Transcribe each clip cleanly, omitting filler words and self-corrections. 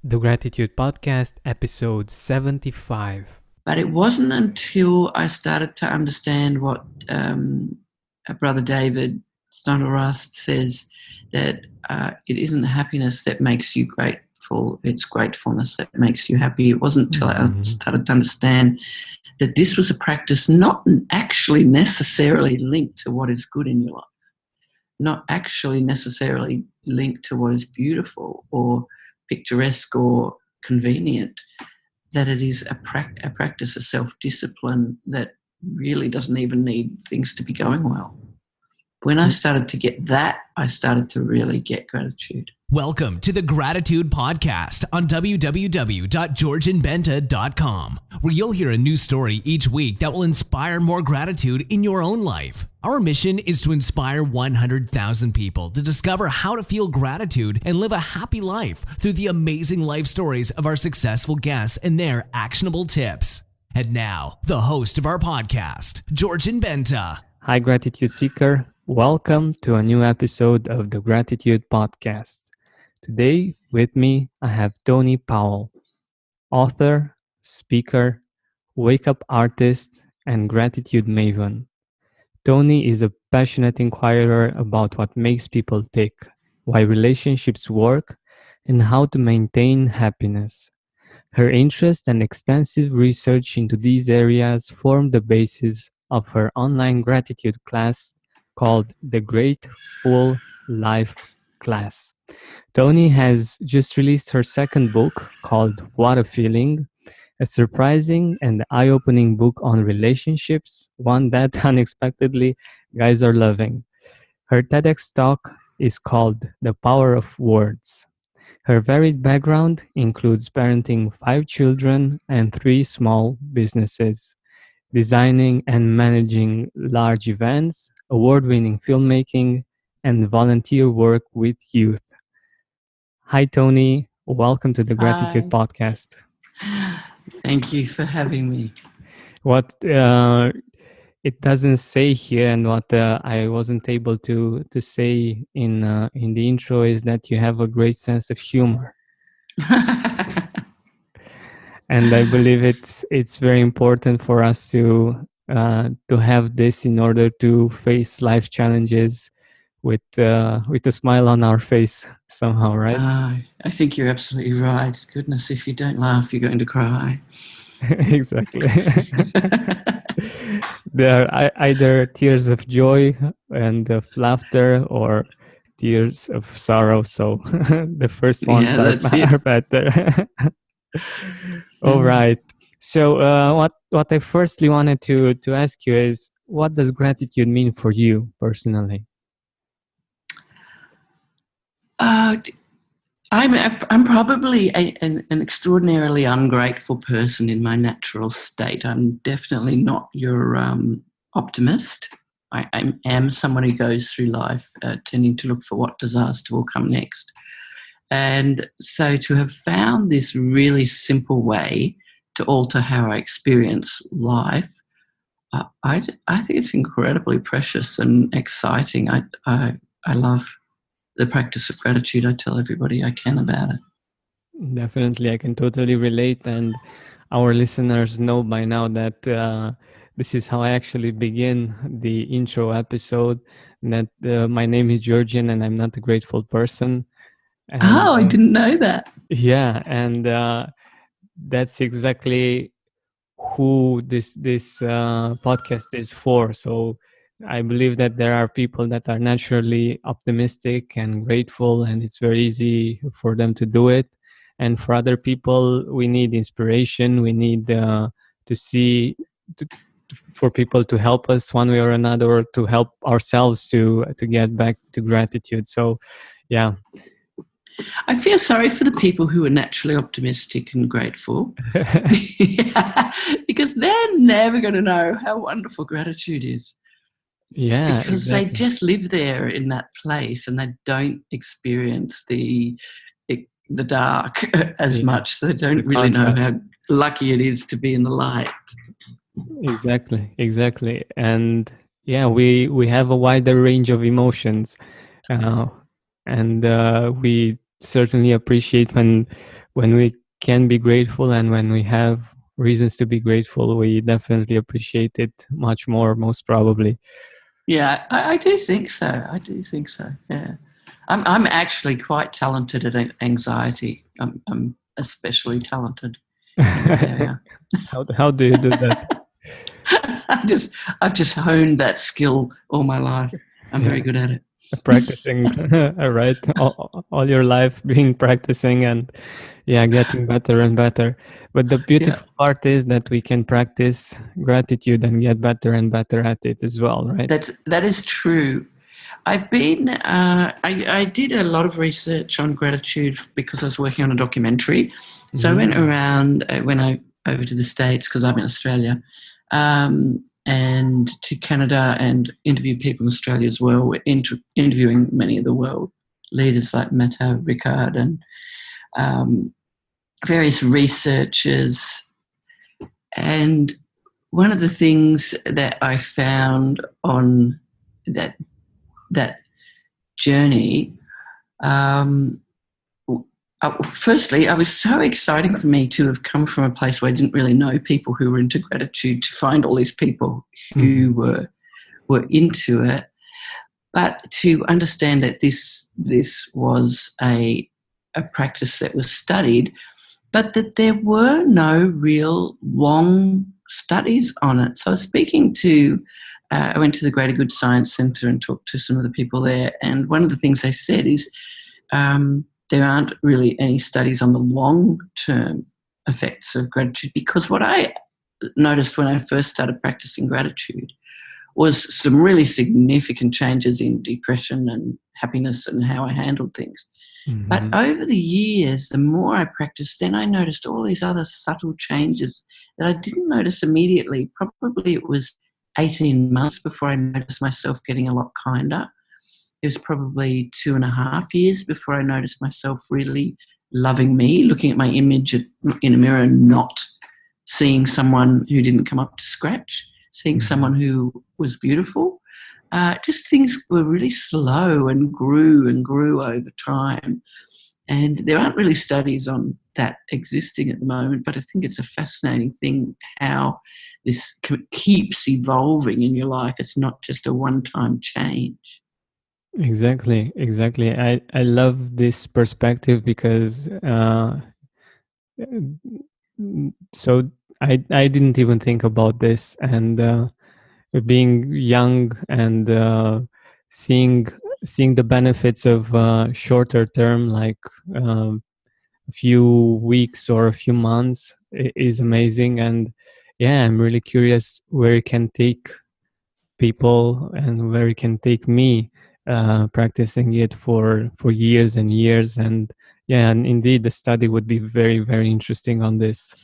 The Gratitude Podcast, episode 75. But it wasn't until I started to understand what Brother David Steiner-Rast says, that it isn't happiness that makes you grateful, it's gratefulness that makes you happy. It wasn't until I started to understand that this was a practice not actually necessarily linked to what is good in your life, not actually necessarily linked to what is beautiful or picturesque or convenient, that it is a practice of self-discipline that really doesn't even need things to be going well. When I started to get that, I started to really get gratitude. Welcome to the Gratitude Podcast on www.georgeandbenta.com, where you'll hear a new story each week that will inspire more gratitude in your own life. Our mission is to inspire 100,000 people to discover how to feel gratitude and live a happy life through the amazing life stories of our successful guests and their actionable tips. And now, the host of our podcast, George and Benta. Hi, Gratitude Seeker. Welcome to a new episode of the Gratitude Podcast. Today, with me, I have Toni Powell, author, speaker, wake-up artist, and gratitude maven. Toni is a passionate inquirer about what makes people tick, why relationships work, and how to maintain happiness. Her interest and extensive research into these areas form the basis of her online gratitude class called the Grateful Life Class. Toni has just released her second book called What a Feeling, a surprising and eye-opening book on relationships, one that unexpectedly guys are loving. Her TEDx talk is called The Power of Words. Her varied background includes parenting 5 children and 3 small businesses, designing and managing large events, award-winning filmmaking, and volunteer work with youth. Hi, Toni. Welcome to the Gratitude Podcast. Thank you for having me. What it doesn't say here, and what I wasn't able to say in the intro, is that you have a great sense of humor. And I believe it's very important for us to have this in order to face life challenges with a smile on our face somehow, right? I think you're absolutely right. Goodness, if you don't laugh, you're going to cry. Exactly. There are either tears of joy and of laughter or tears of sorrow. So the first ones are better. All right. So what I firstly wanted to ask you is, what does gratitude mean for you personally? I'm probably an extraordinarily ungrateful person in my natural state. I'm definitely not your optimist. I am someone who goes through life tending to look for what disaster will come next. And so to have found this really simple way to alter how I experience life, I think it's incredibly precious and exciting. I love the practice of gratitude. I tell everybody I can about it. Definitely, I can totally relate, and our listeners know by now that this is how I actually begin the intro episode, that my name is Georgian and I'm not a grateful person. And, I didn't know that. Yeah, and that's exactly who this podcast is for. So I believe that there are people that are naturally optimistic and grateful, and it's very easy for them to do it. And for other people, we need inspiration. We need for people to help us one way or another, or to help ourselves to get back to gratitude. So, yeah. I feel sorry for the people who are naturally optimistic and grateful, because they're never going to know how wonderful gratitude is. Yeah, because they just live there in that place and they don't experience the dark as much. So they don't really know how lucky it is to be in the light. Exactly. And yeah, we have a wider range of emotions, and we certainly appreciate when when we can be grateful and when we have reasons to be grateful, we definitely appreciate it much more, most probably. Yeah, I do think so. I do think so. Yeah, I'm actually quite talented at anxiety. I'm especially talented in that area. How do you do that? I've just honed that skill all my life. I'm very good at it. Practicing, right? All your life being practicing and getting better and better. But the Yeah, beautiful part is that we can practice gratitude and get better and better at it as well, right? that is true. I've been. I did a lot of research on gratitude because I was working on a documentary. So I went around when I over to the States because I'm in Australia, and to Canada and interviewed people in Australia as well. We're interviewing many of the world leaders like Meta Ricard and various researchers. And one of the things that I found on that journey, firstly, it was so exciting for me to have come from a place where I didn't really know people who were into gratitude, to find all these people who were into it, but to understand that this was a practice that was studied, but that there were no real long studies on it. So I was speaking to, I went to the Greater Good Science Centre and talked to some of the people there, and one of the things they said is there aren't really any studies on the long-term effects of gratitude, because what I noticed when I first started practicing gratitude was some really significant changes in depression and happiness and how I handled things. But over the years, the more I practiced, then I noticed all these other subtle changes that I didn't notice immediately. Probably it was 18 months before I noticed myself getting a lot kinder. It was probably 2.5 years before I noticed myself really loving me, looking at my image in a mirror and not seeing someone who didn't come up to scratch, seeing someone who was beautiful. Just things were really slow and grew over time. And there aren't really studies on that existing at the moment, but I think it's a fascinating thing how this keeps evolving in your life. It's not just a one-time change. Exactly. I love this perspective because so I didn't even think about this, and being young and seeing the benefits of shorter term, like a few weeks or a few months, is amazing. And I'm really curious where it can take people and where it can take me, practicing it for years and years. And and indeed the study would be very, very interesting on this.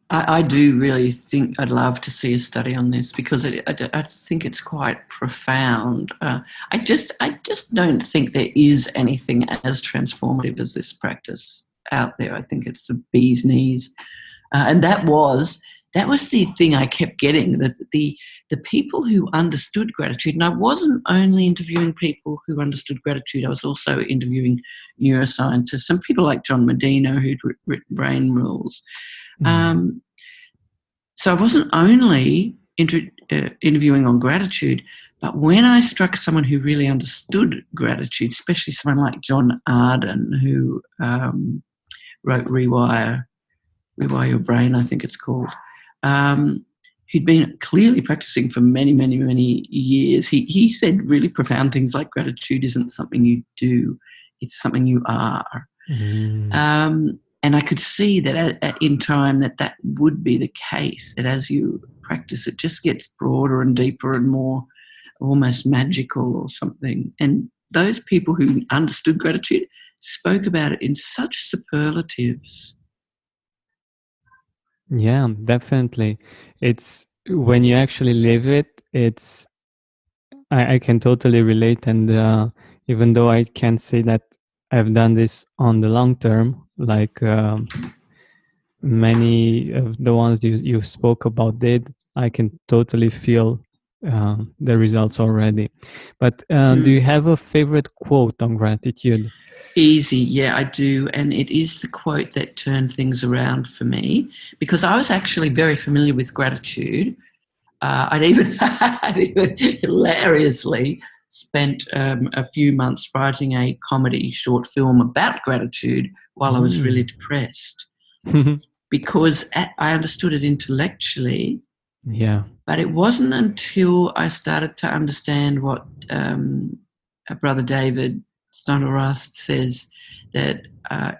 I do really think I'd love to see a study on this, because I think it's quite profound. I just don't think there is anything as transformative as this practice out there. I think it's the bee's knees, and that was the thing I kept getting, that the people who understood gratitude. And I wasn't only interviewing people who understood gratitude. I was also interviewing neuroscientists and people like John Medina, who'd written Brain Rules. So I wasn't only interviewing on gratitude, but when I struck someone who really understood gratitude, especially someone like John Arden, who wrote Rewire Your Brain, I think it's called, who'd been clearly practicing for many, many, many years, he said really profound things like gratitude isn't something you do, it's something you are. And I could see that in time that would be the case, that as you practice, it just gets broader and deeper and more almost magical or something. And those people who understood gratitude spoke about it in such superlatives. Yeah, definitely. It's when you actually live it, I can totally relate. And even though I can't say that I've done this on the long term, like many of the ones you spoke about did, I can totally feel the results already. But do you have a favorite quote on gratitude? Easy, yeah, I do. And it is the quote that turned things around for me, because I was actually very familiar with gratitude. I'd even hilariously spent a few months writing a comedy short film about gratitude while I was really depressed, because I understood it intellectually. Yeah. But it wasn't until I started to understand what Brother David Stoner-Rust says, that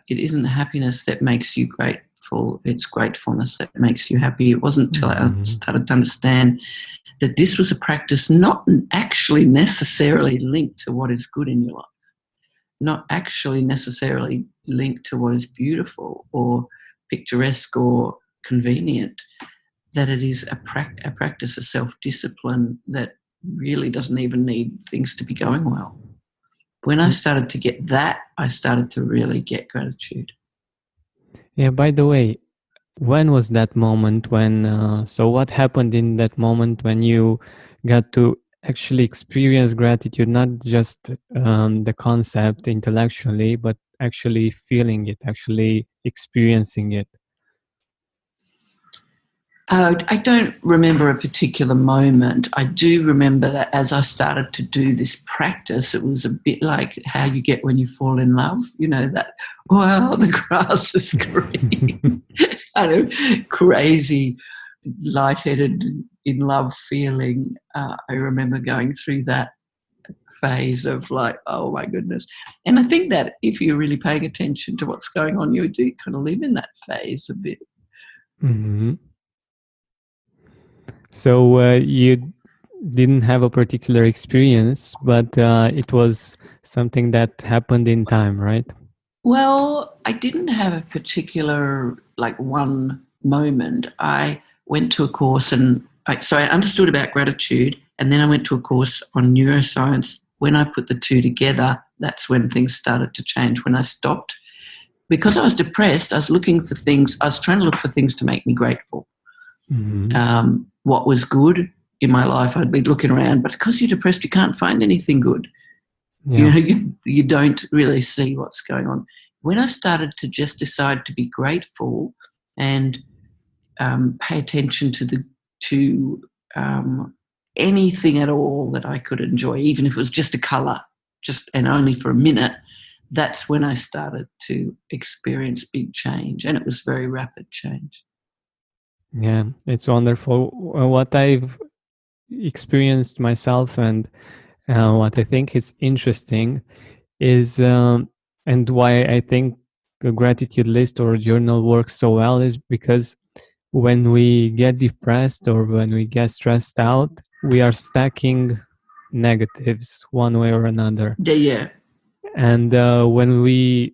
it isn't happiness that makes you grateful, it's gratefulness that makes you happy. It wasn't until I started to understand that this was a practice not actually necessarily linked to what is good in your life, not actually necessarily linked to what is beautiful or picturesque or convenient, that it is a practice of self-discipline that really doesn't even need things to be going well. When I started to get that, I started to really get gratitude. Yeah, by the way, when was that moment when, so what happened in that moment when you got to actually experience gratitude, not just the concept intellectually, but actually feeling it, actually experiencing it? I don't remember a particular moment. I do remember that as I started to do this practice, it was a bit like how you get when you fall in love. You know, that, wow, the grass is green. Kind of crazy, lightheaded, in love feeling. I remember going through that phase of like, oh my goodness. And I think that if you're really paying attention to what's going on, you do kind of live in that phase a bit. Mm-hmm. So you didn't have a particular experience, but it was something that happened in time, right? Well, I didn't have a particular, like, one moment. I went to a course so I understood about gratitude, and then I went to a course on neuroscience. When I put the two together, that's when things started to change. When I stopped, because I was depressed, I was trying to look for things to make me grateful. Mm-hmm. What was good in my life, I'd be looking around, but because you're depressed, you can't find anything good. Yeah. You don't really see what's going on. When I started to just decide to be grateful and pay attention to anything at all that I could enjoy, even if it was just a colour, and only for a minute, that's when I started to experience big change, and it was very rapid change. Yeah, it's wonderful. What I've experienced myself and what I think is interesting is, and why I think a gratitude list or journal works so well, is because when we get depressed or when we get stressed out, we are stacking negatives one way or another. Yeah. And when we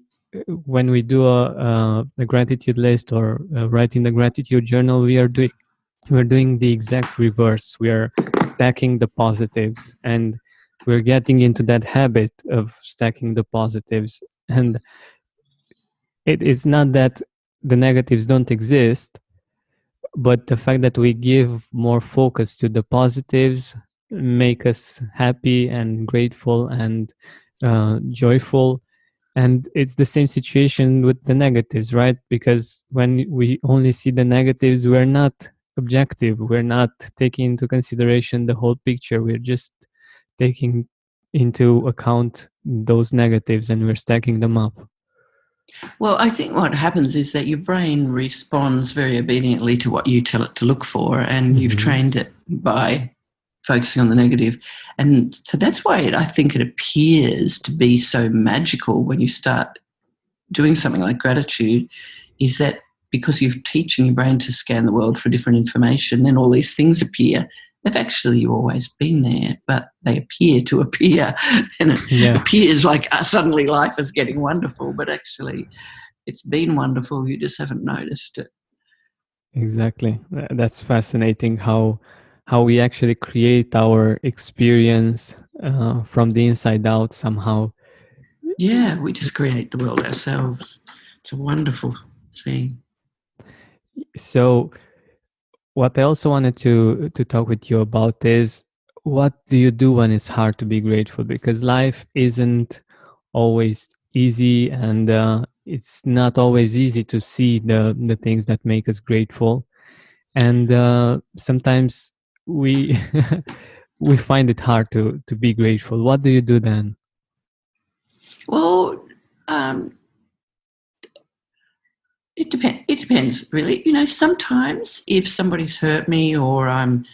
do a gratitude list or writing the gratitude journal, we're doing the exact reverse. We are stacking the positives, and we're getting into that habit of stacking the positives. And it is not that the negatives don't exist, but the fact that we give more focus to the positives make us happy and grateful and joyful. And it's the same situation with the negatives, right? Because when we only see the negatives, we're not objective, we're not taking into consideration the whole picture, we're just taking into account those negatives and we're stacking them up. Well, I think what happens is that your brain responds very obediently to what you tell it to look for, and you've trained it by focusing on the negative. And so that's why I think it appears to be so magical when you start doing something like gratitude, is that because you're teaching your brain to scan the world for different information, then all these things appear. They've actually always been there, but they appear to appear, and it appears like suddenly life is getting wonderful, but actually it's been wonderful. You just haven't noticed it. Exactly. That's fascinating how we actually create our experience from the inside out somehow. Yeah, we just create the world ourselves. It's a wonderful thing. So what I also wanted to talk with you about is what do you do when it's hard to be grateful? Because life isn't always easy, and it's not always easy to see the things that make us grateful. And sometimes we we find it hard to be grateful. What do you do then? Well, it depends really. You know, sometimes if somebody's hurt me or I'm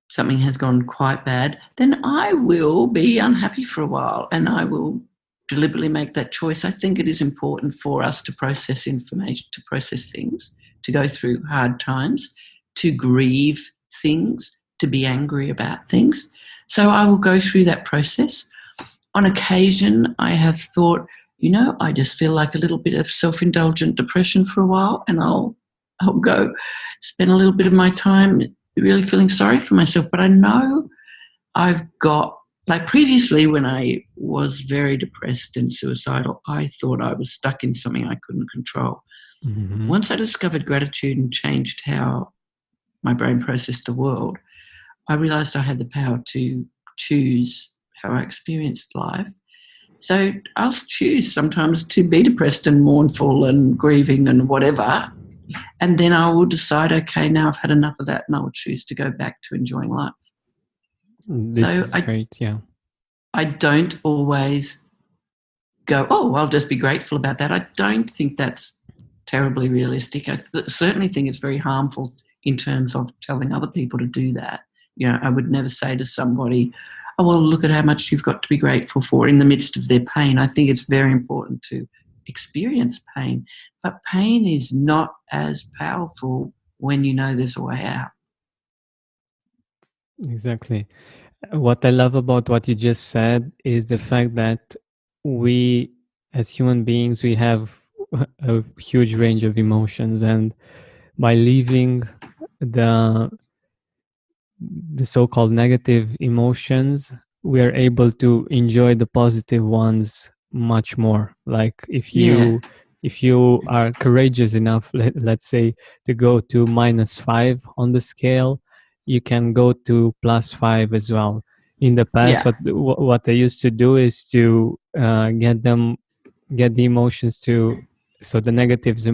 something has gone quite bad, then I will be unhappy for a while and I will deliberately make that choice. I think it is important for us to process information, to process things, to go through hard times, to grieve things, to be angry about things. So I will go through that process. On occasion, I have thought, you know, I just feel like a little bit of self-indulgent depression for a while, and I'll go spend a little bit of my time really feeling sorry for myself. But I know I've got, like previously when I was very depressed and suicidal, I thought I was stuck in something I couldn't control. Mm-hmm. Once I discovered gratitude and changed how my brain processed the world, I realised I had the power to choose how I experienced life. So I'll choose sometimes to be depressed and mournful and grieving and whatever. And then I will decide, okay, now I've had enough of that, and I will choose to go back to enjoying life. This So is great. Yeah. I don't always go, oh, I'll just be grateful about that. I don't think that's terribly realistic. I certainly think it's very harmful in terms of telling other people to do that. You know, I would never say to somebody, oh, well, look at how much you've got to be grateful for in the midst of their pain. I think it's very important to experience pain, but pain is not as powerful when you know there's a way out. Exactly. What I love about what you just said is the fact that we, as human beings, we have a huge range of emotions, and by leaving the the so-called negative emotions, we are able to enjoy the positive ones much more. Like Yeah, if you are courageous enough, let's say, to go to -5 on the scale, you can go to +5 as well. In the past, yeah. what I used to do is to get the emotions to, so the negative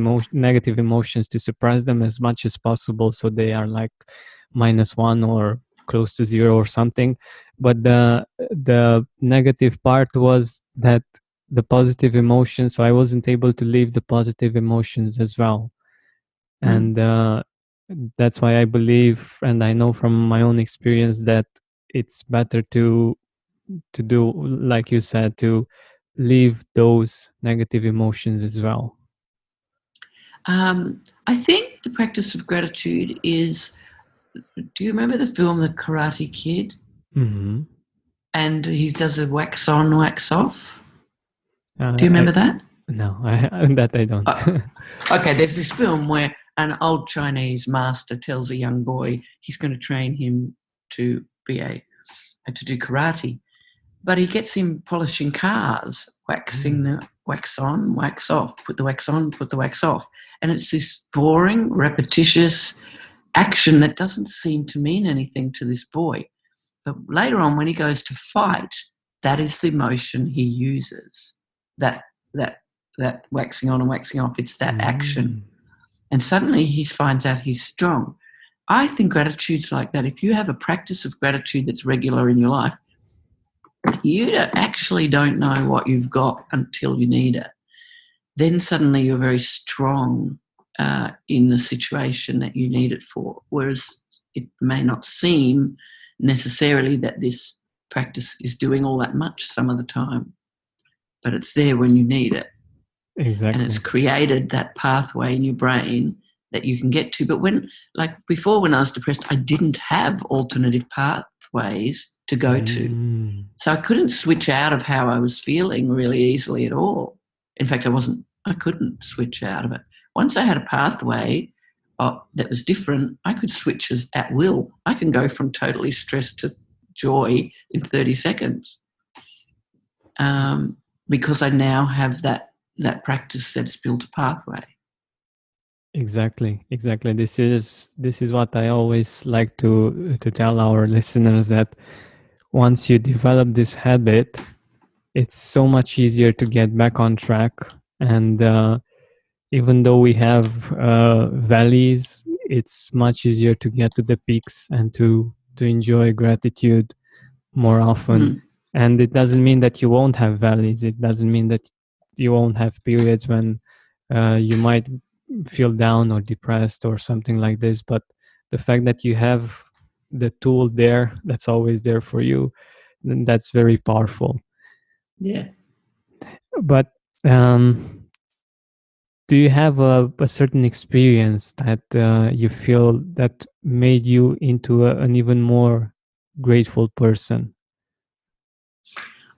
emotions, to suppress them as much as possible, so they are like -1 or close to 0 or something. But the negative part was that the positive emotions, so I wasn't able to leave the positive emotions as well. Mm. And that's why I believe, and I know from my own experience, that it's better to do like you said, to leave those negative emotions as well. I think the practice of gratitude is, do you remember the film The Karate Kid? Hmm. And he does a wax on, wax off. Do you I remember that? no, that I don't. Oh, okay, there's this film where an old Chinese master tells a young boy he's going to train him to be to do karate, but he gets him polishing cars, waxing the wax on, wax off, put the wax on, put the wax off, and it's this boring, repetitious action that doesn't seem to mean anything to this boy. But later on, when he goes to fight, that is the motion he uses. That that that waxing on and waxing off. It's that action, and suddenly he finds out he's strong. I think gratitude's like that. If you have a practice of gratitude that's regular in your life, you actually don't know what you've got until you need it. Then suddenly you're very strong in the situation that you need it for. Whereas it may not seem necessarily that this practice is doing all that much some of the time, but it's there when you need it. And it's Exactly. created that pathway in your brain that you can get to. But when, like before, when I was depressed, I didn't have alternative pathways to go to. So I couldn't switch out of how I was feeling really easily at all. In fact, I couldn't switch out of it. Once I had a pathway that was different, I could switch as at will. I can go from totally stressed to joy in 30 seconds because I now have that practice that's built a pathway. Exactly, exactly. This is what I always like to tell our listeners, that once you develop this habit, it's so much easier to get back on track. And even though we have valleys, it's much easier to get to the peaks and to enjoy gratitude more often. Mm. And it doesn't mean that you won't have valleys. It doesn't mean that you won't have periods when you might feel down or depressed or something like this. But the fact that you have the tool there, that's always there for you, then that's very powerful. Yeah. But do you have a certain experience that you feel that made you into an even more grateful person?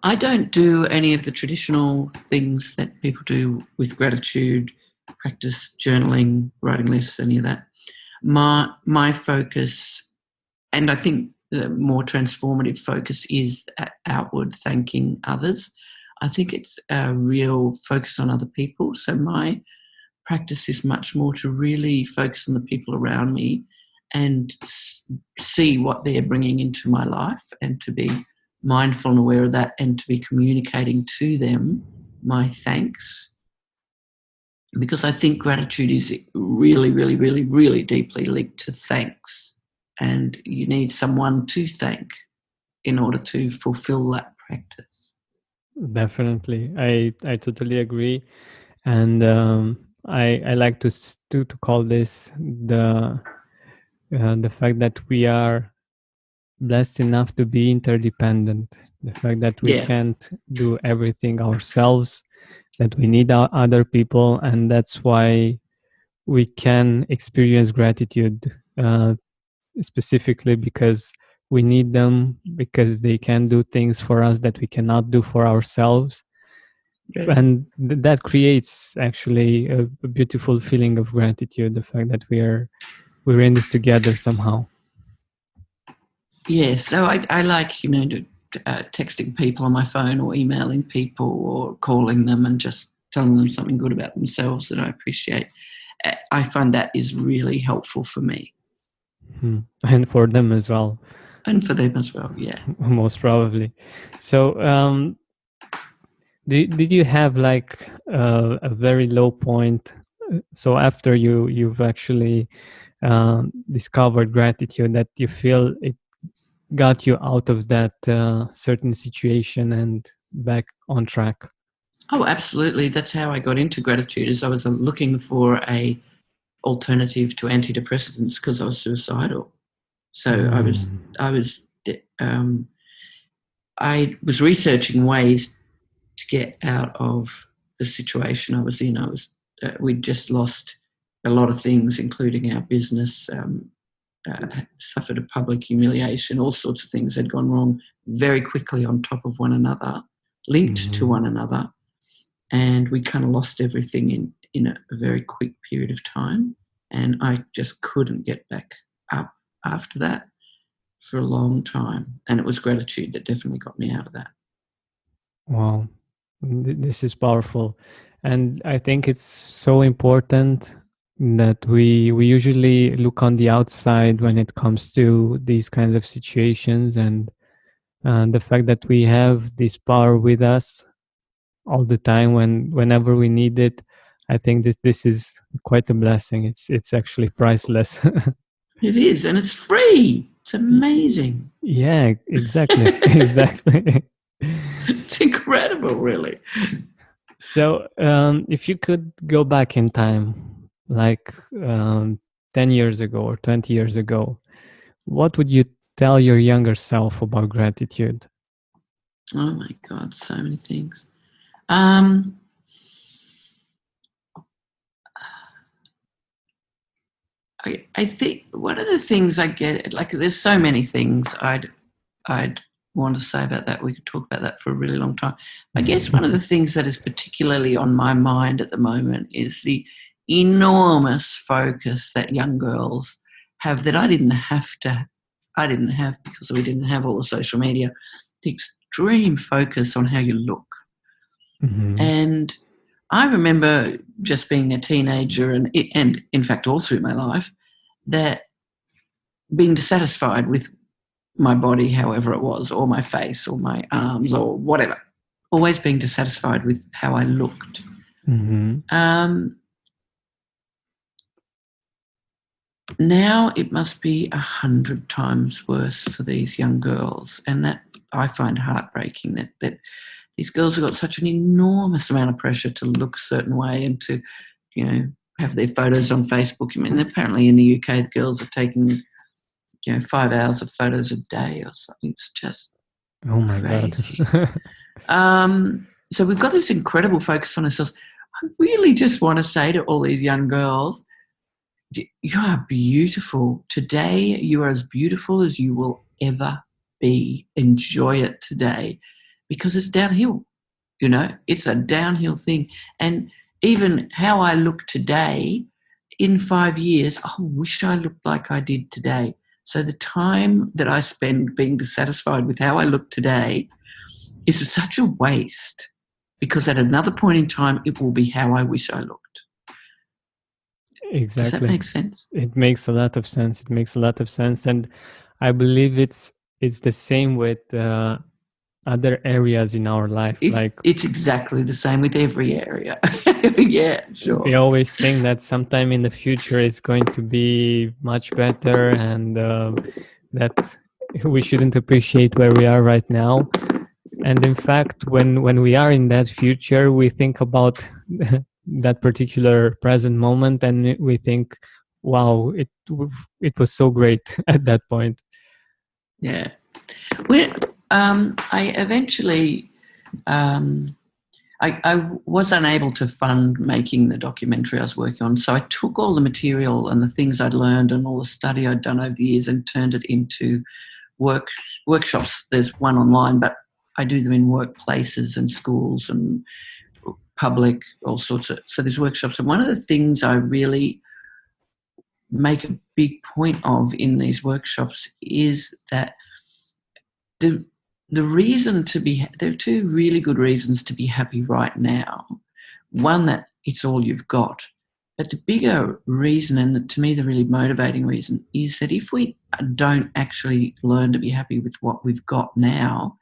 I don't do any of the traditional things that people do with gratitude, practice journaling, writing lists, any of that. My focus, and I think the more transformative focus, is outward thanking others. I think it's a real focus on other people. So my practice is much more to really focus on the people around me and see what they're bringing into my life, and to be mindful and aware of that, and to be communicating to them my thanks. Because I think gratitude is really, really, really, really deeply linked to thanks. And you need someone to thank in order to fulfill that practice. Definitely, I totally agree. And I like to call this the fact that we are blessed enough to be interdependent. The fact that we Yeah, can't do everything ourselves, that we need our other people, and that's why we can experience gratitude, specifically because we need them, because they can do things for us that we cannot do for ourselves. yeah. And that creates actually a beautiful feeling of gratitude, the fact that we're in this together somehow. Yeah, so I like, texting people on my phone, or emailing people, or calling them and just telling them something good about themselves that I appreciate. I find that is really helpful for me, And for them as well. and for them as well. Yeah. Most probably. So did you have like a very low point, so after you've actually discovered gratitude, that you feel it got you out of that certain situation and back on track? Oh, absolutely. That's how I got into gratitude. Is I was looking for a alternative to antidepressants because I was suicidal. So Mm. I was um, I was researching ways to get out of the situation I was in. We'd just lost a lot of things, including our business. Suffered a public humiliation. All sorts of things had gone wrong very quickly on top of one another, linked to Mhm. one another, and we kind of lost everything in a very quick period of time. And I just couldn't get back up after that for a long time. And it was gratitude that definitely got me out of that. Wow, this is powerful, and I think it's so important that we usually look on the outside when it comes to these kinds of situations, and the fact that we have this power with us all the time whenever we need it. I think this is quite a blessing. It's actually priceless. It is, and it's free. It's Y- amazing. yeah, exactly. Exactly. It's incredible, really. So, if you could go back in time, like 10 years ago or 20 years ago, what would you tell your younger self about gratitude? Oh my God, so many things. Um, I think one of the things I get, like, there's so many things I'd want to say about that. We could talk about that for a really long time. I guess one of the things that is particularly on my mind at the moment is the enormous focus that young girls have that I didn't have because we didn't have all the social media. The extreme focus on how you look. Hmm. And I remember just being a teenager and in fact all through my life, that being dissatisfied with my body, however it was, or my face or my arms or whatever, always being dissatisfied with how I looked. Now it must be 100 times worse for these young girls, and that I find heartbreaking that these girls have got such an enormous amount of pressure to look a certain way and to, have their photos on Facebook. I mean, apparently in the UK, the girls are taking, 5 hours of photos a day or something. It's just crazy. So we've got this incredible focus on ourselves. I really just want to say to all these young girls, you are beautiful. Today, you are as beautiful as you will ever be. Enjoy it today, because it's downhill. It's a downhill thing. And even how I look today, in 5 years, I wish I looked like I did today. So the time that I spend being dissatisfied with how I look today is such a waste, because at another point in time, it will be how I wish I looked. Exactly. Does that make sense? It makes a lot of sense. And I believe it's the same with other areas in our life. It's exactly the same with every area. Yeah, sure. We always think that sometime in the future it's going to be much better, and that we shouldn't appreciate where we are right now. And in fact, when we are in that future, we think about that particular present moment, and we think, wow, it was so great at that point. Yeah. I eventually, I was unable to fund making the documentary I was working on, so I took all the material and the things I'd learned and all the study I'd done over the years and turned it into workshops. There's one online, but I do them in workplaces and schools and public, all sorts of. So there's workshops, and one of the things I really make a big point of in these workshops is that the reason to be, there are two really good reasons to be happy right now. One, that it's all you've got. But the bigger reason, and to me the really motivating reason, is that if we don't actually learn to be happy with what we've got now,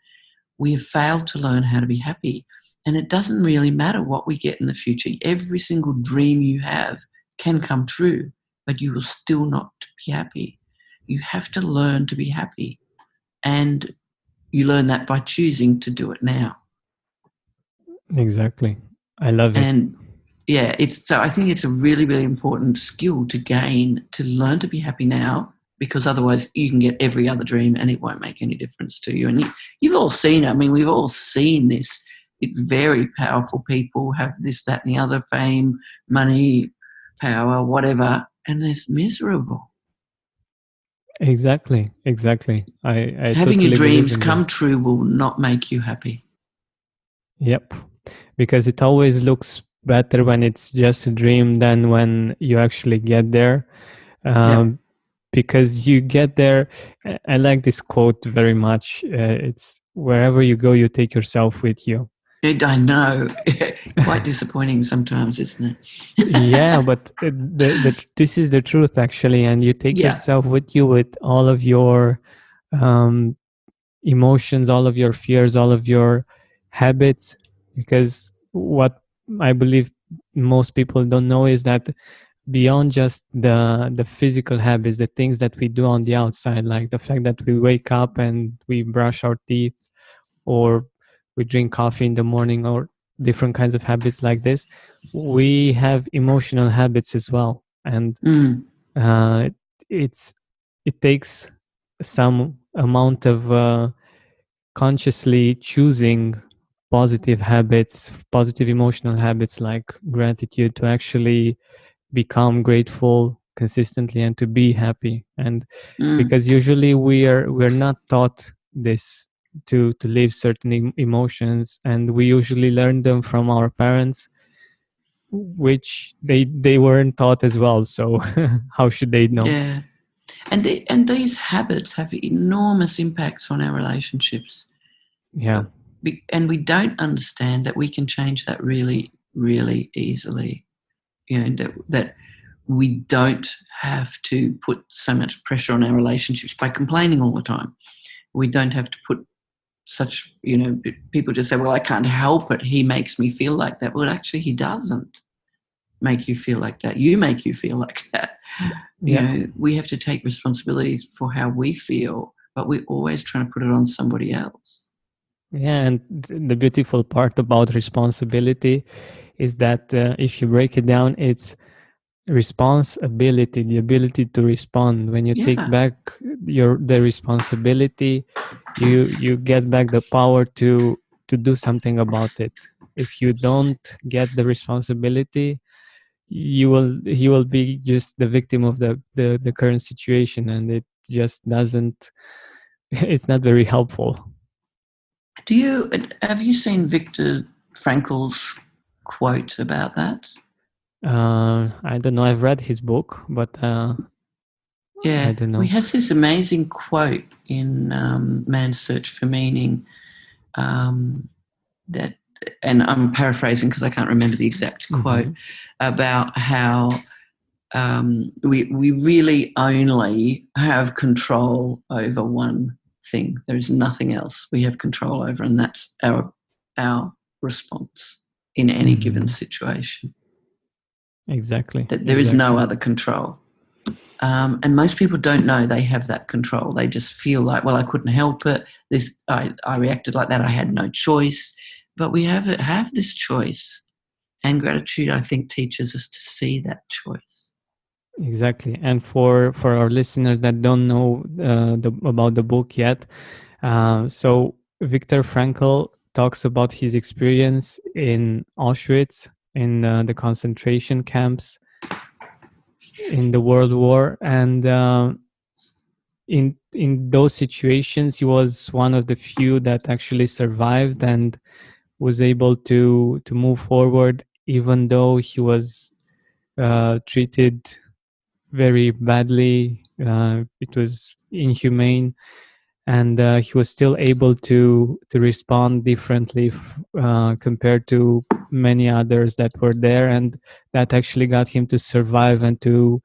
we have failed to learn how to be happy. And it doesn't really matter what we get in the future. Every single dream you have can come true, but you will still not be happy. You have to learn to be happy. And you learn that by choosing to do it now. Exactly. I love it. And yeah, so I think it's a really, really important skill to gain, to learn to be happy now, because otherwise you can get every other dream and it won't make any difference to you. And you've all seen it. I mean, we've all seen this. It's very powerful people have this, that, and the other, fame, money, power, whatever, and they're miserable. Exactly. I Having totally your dreams believe in come this. true will not make you happy. Yep. Because it always looks better when it's just a dream than when you actually get there. Because you get there. I like this quote very much. It's wherever you go, you take yourself with you. I know. Quite disappointing sometimes, isn't it? Yeah, but this is the truth, actually. And you take yourself with you, with all of your emotions, all of your fears, all of your habits. Because what I believe most people don't know is that beyond just the physical habits, the things that we do on the outside, like the fact that we wake up and we brush our teeth, or we drink coffee in the morning, or different kinds of habits like this, we have emotional habits as well. And it takes some amount of consciously choosing positive habits, positive emotional habits like gratitude, to actually become grateful consistently and to be happy. And because usually we're not taught this, to live certain emotions, and we usually learn them from our parents, which they weren't taught as well. So how should they know? Yeah. And these habits have enormous impacts on our relationships. Yeah. And we don't understand that we can change that really really easily. That we don't have to put so much pressure on our relationships by complaining all the time. We don't have to put such, people just say, well, I can't help it. He makes me feel like that. Well, actually, he doesn't make you feel like that. You make you feel like that. Yeah. We have to take responsibility for how we feel, but we're always trying to put it on somebody else. Yeah, and the beautiful part about responsibility is that if you break it down, it's responsibility, the ability to respond. When you take back the responsibility, you get back the power to do something about it. If you don't get the responsibility, he will be just the victim of the current situation, and it just doesn't it's not very helpful. Have you seen Viktor Frankl's quote about that? I don't know. I've read his book, but I don't know. He has this amazing quote in Man's Search for Meaning that, and I'm paraphrasing because I can't remember the exact quote, about how we really only have control over one thing. There is nothing else we have control over, and that's our response in any given situation. Exactly. That there is no other control. And most people don't know they have that control. They just feel like, well, I couldn't help it. I reacted like that. I had no choice. But we have this choice. And gratitude, I think, teaches us to see that choice. Exactly. And for our listeners that don't know about the book yet, so Viktor Frankl talks about his experience in Auschwitz, in the concentration camps, in the World War, and in those situations, he was one of the few that actually survived and was able to move forward, even though he was treated very badly. It was inhumane, and he was still able to respond differently compared to many others that were there, and that actually got him to survive and to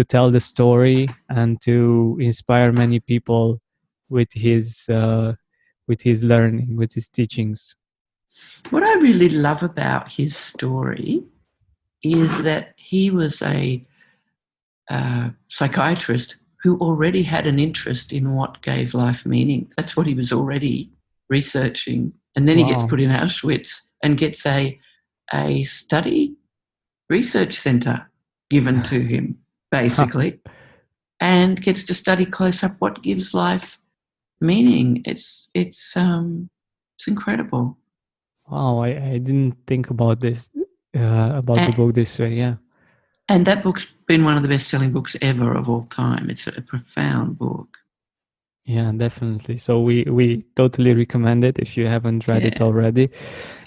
tell the story and to inspire many people with his learning, with his teachings. What I really love about his story is that he was a psychiatrist who already had an interest in what gave life meaning. That's what he was already researching. And then he gets put in Auschwitz and gets a study research center given to him, basically, and gets to study close up what gives life meaning. It's incredible. Wow, I didn't think about this, about the book this way, yeah. And that book's been one of the best-selling books ever of all time. It's a profound book. Yeah, definitely. So we totally recommend it if you haven't read it already.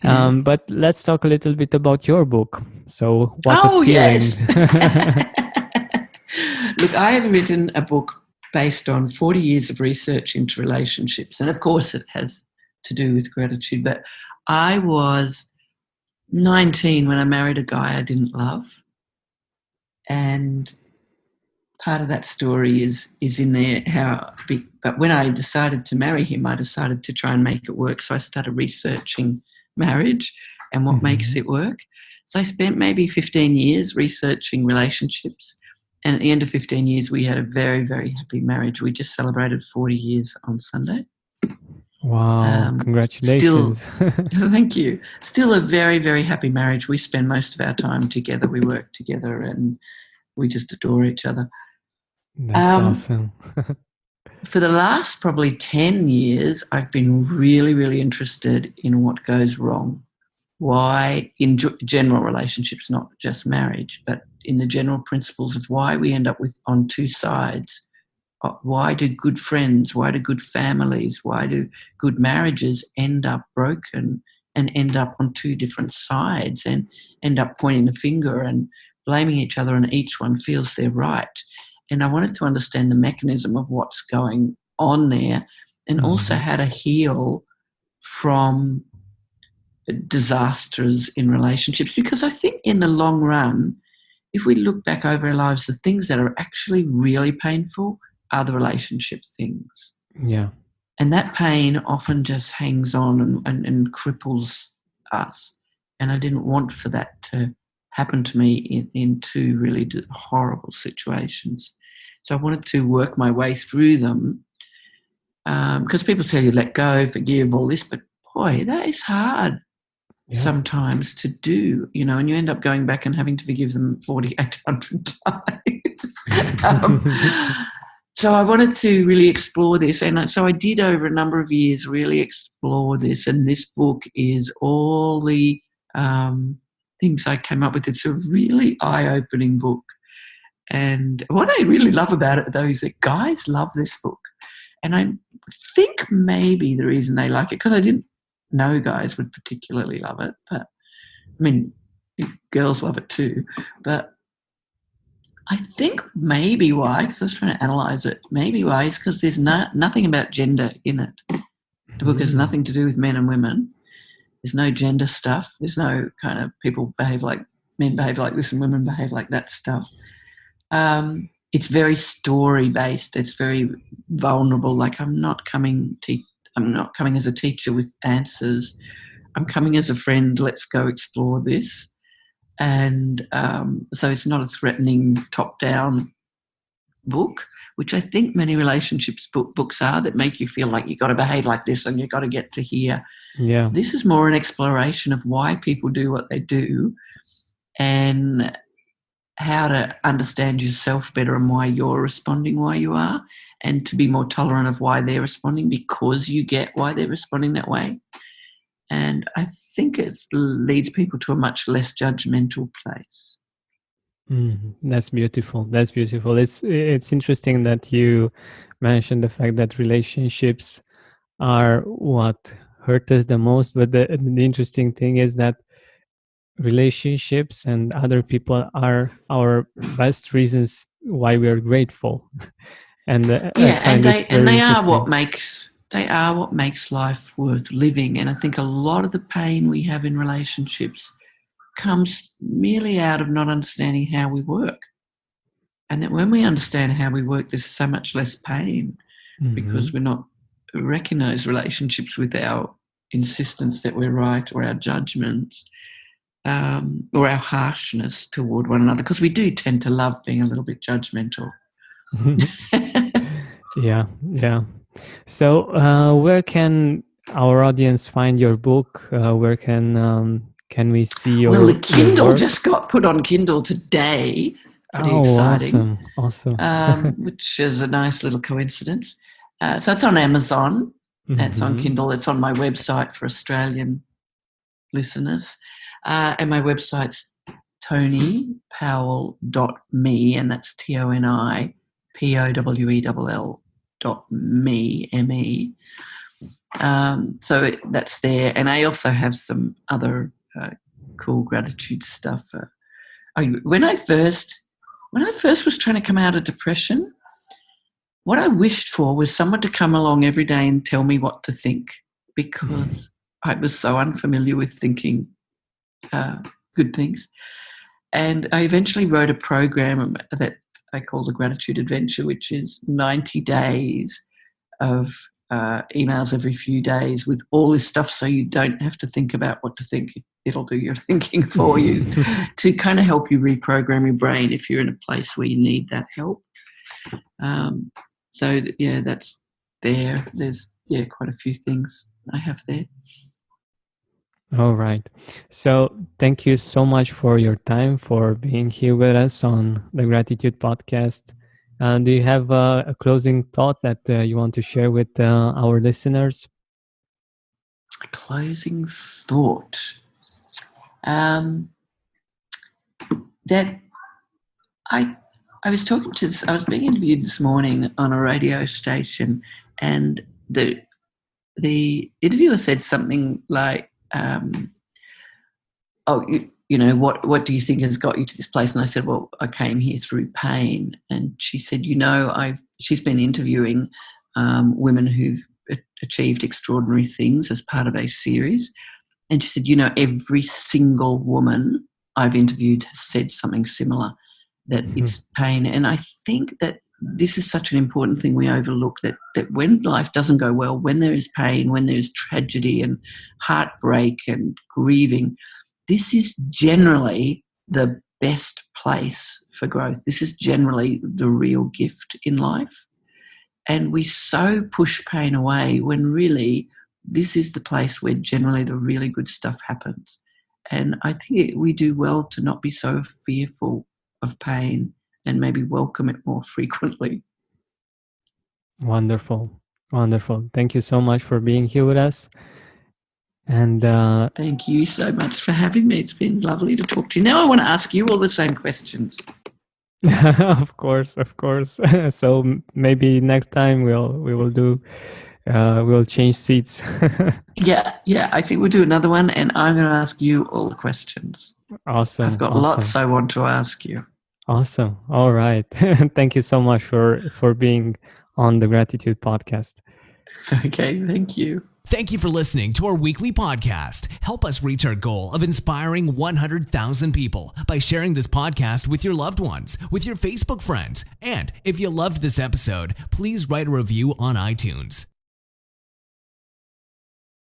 But let's talk a little bit about your book. So what a feeling. Yes. Look, I have written a book based on 40 years of research into relationships. And of course it has to do with gratitude. But I was 19 when I married a guy I didn't love. And part of that story is in there but when I decided to marry him, I decided to try and make it work. So I started researching marriage and what makes it work. So I spent maybe 15 years researching relationships. And at the end of 15 years, we had a very, very happy marriage. We just celebrated 40 years on Sunday. Wow, congratulations. Thank you. Still a very, very happy marriage. We spend most of our time together. We work together and we just adore each other. That's awesome. For the last probably 10 years, I've been really, really interested in what goes wrong. Why, in general relationships, not just marriage, but in the general principles of why we end up on two sides. Why do good friends, why do good families, why do good marriages end up broken and end up on two different sides and end up pointing the finger and blaming each other, and each one feels they're right? And I wanted to understand the mechanism of what's going on there, and also how to heal from disasters in relationships, because I think in the long run, if we look back over our lives, the things that are actually really painful are the relationship things. Yeah. And that pain often just hangs on and cripples us. And I didn't want for that to happen to me in two really horrible situations. So I wanted to work my way through them, because people tell you let go, forgive, all this, but boy, that is hard sometimes to do, and you end up going back and having to forgive them 4,800 times. So I wanted to really explore this, and so I did over a number of years really explore this, and this book is all the things I came up with. It's a really eye-opening book, and what I really love about it, though, is that guys love this book, and I think maybe the reason they like it, because I didn't know guys would particularly love it, but I mean, girls love it too, but I think maybe why, because I was trying to analyse it, maybe why is because there's nothing about gender in it. The book has nothing to do with men and women. There's no gender stuff. There's no kind of men behave like this and women behave like that stuff. It's very story-based. It's very vulnerable. Like I'm not coming as a teacher with answers. I'm coming as a friend. Let's go explore this. And so it's not a threatening top-down book, which I think many relationships books are, that make you feel like you've got to behave like this and you've got to get to here. Yeah. This is more an exploration of why people do what they do and how to understand yourself better and why you're responding why you are, and to be more tolerant of why they're responding because you get why they're responding that way. And I think it leads people to a much less judgmental place. That's beautiful. That's beautiful. It's interesting that you mentioned the fact that relationships are what hurt us the most. But the interesting thing is that relationships and other people are our best reasons why we are grateful. And I find this very they interesting. they are what makes life worth living. And I think a lot of the pain we have in relationships comes merely out of not understanding how we work. And that when we understand how we work, there's so much less pain because we're not wrecking those relationships with our insistence that we're right or our judgments or our harshness toward one another, because we do tend to love being a little bit judgmental. Yeah. So where can our audience find your book? Where can we see your Well, the Kindle work? just got put on Kindle today. Pretty exciting. Awesome. Which is a nice little coincidence. So it's on Amazon. It's on Kindle. It's on my website for Australian listeners. And my website's ToniPowell.me, and that's ToniPowell.me, M-E. So that's there. And I also have some other cool gratitude stuff. When I first was trying to come out of depression, what I wished for was someone to come along every day and tell me what to think, because I was so unfamiliar with thinking good things. And I eventually wrote a program that I call the Gratitude Adventure, which is 90 days of emails every few days with all this stuff, so you don't have to think about what to think. It'll do your thinking for you to kind of help you reprogram your brain if you're in a place where you need that help. So, yeah, that's there. There's, quite a few things I have there. All right. So thank you so much for your time, for being here with us on the Gratitude Podcast. Do you have a closing thought that you want to share with our listeners? A closing thought. That I was talking to I was being interviewed this morning on a radio station, and the interviewer said something like, what do you think has got you to this place? And I said, well, I came here through pain. And she said, she's been interviewing women who've achieved extraordinary things as part of a series. And she said, every single woman I've interviewed has said something similar, that it's pain. And I think that this is such an important thing we overlook, that when life doesn't go well, when there is pain, when there is tragedy and heartbreak and grieving, this is generally the best place for growth. This is generally the real gift in life. And we so push pain away when really this is the place where generally the really good stuff happens. And I think we do well to not be so fearful of pain and maybe welcome it more frequently. Wonderful. Wonderful. Thank you so much for being here with us. And thank you so much for having me. It's been lovely to talk to you. Now I want to ask you all the same questions. Of course. So maybe next time we'll change seats. Yeah. I think we'll do another one, and I'm going to ask you all the questions. Awesome. I've got lots I want to ask you. Awesome. All right. Thank you so much for being on the Gratitude Podcast. Okay. Thank you. Thank you for listening to our weekly podcast. Help us reach our goal of inspiring 100,000 people by sharing this podcast with your loved ones, with your Facebook friends. And if you loved this episode, please write a review on iTunes.